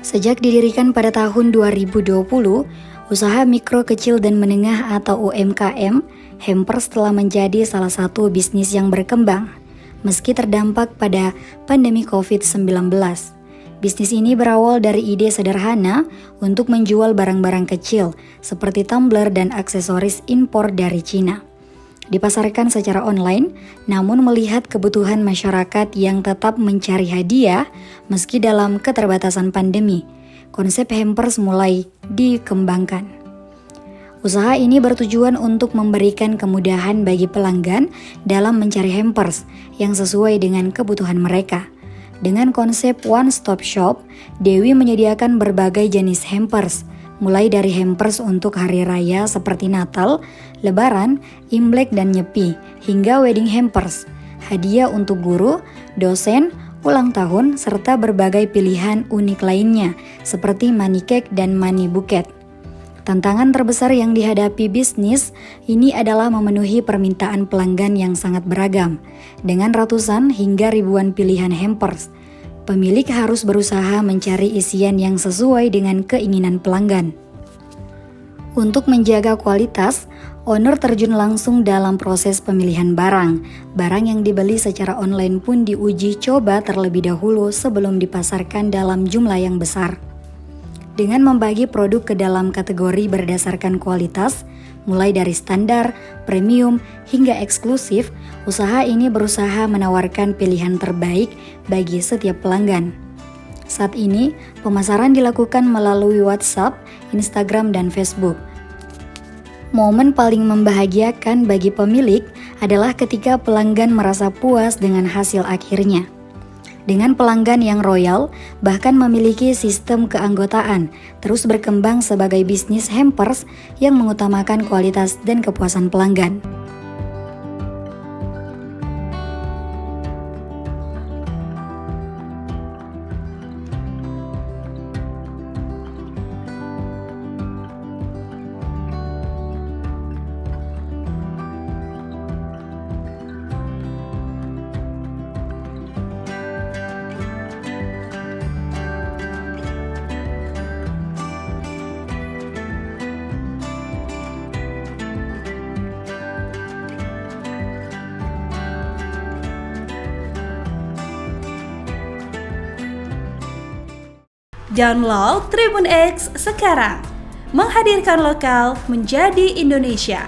Sejak didirikan pada tahun 2020, usaha mikro kecil dan menengah atau UMKM, Hampers telah menjadi salah satu bisnis yang berkembang, meski terdampak pada pandemi COVID-19. Bisnis ini berawal dari ide sederhana untuk menjual barang-barang kecil seperti tumbler dan aksesoris impor dari Cina. Dipasarkan secara online, namun melihat kebutuhan masyarakat yang tetap mencari hadiah meski dalam keterbatasan pandemi, konsep Hampers mulai dikembangkan. Usaha ini bertujuan untuk memberikan kemudahan bagi pelanggan dalam mencari hampers yang sesuai dengan kebutuhan mereka. Dengan konsep one-stop shop, Dewi menyediakan berbagai jenis hampers, mulai dari hampers untuk hari raya seperti Natal, Lebaran, Imlek, dan Nyepi, hingga wedding hampers, hadiah untuk guru, dosen, ulang tahun, serta berbagai pilihan unik lainnya seperti money cake dan money bouquet. Tantangan terbesar yang dihadapi bisnis ini adalah memenuhi permintaan pelanggan yang sangat beragam. Dengan ratusan hingga ribuan pilihan hampers, pemilik harus berusaha mencari isian yang sesuai dengan keinginan pelanggan. Untuk menjaga kualitas, owner terjun langsung dalam proses pemilihan barang. Barang yang dibeli secara online pun diuji coba terlebih dahulu sebelum dipasarkan dalam jumlah yang besar. Dengan membagi produk ke dalam kategori berdasarkan kualitas, mulai dari standar, premium, hingga eksklusif, usaha ini berusaha menawarkan pilihan terbaik bagi setiap pelanggan. Saat ini, pemasaran dilakukan melalui WhatsApp, Instagram, dan Facebook. Momen paling membahagiakan bagi pemilik adalah ketika pelanggan merasa puas dengan hasil akhirnya. Dengan pelanggan yang royal, bahkan memiliki sistem keanggotaan, terus berkembang sebagai bisnis hampers yang mengutamakan kualitas dan kepuasan pelanggan. Download Tribun X sekarang, menghadirkan lokal menjadi Indonesia.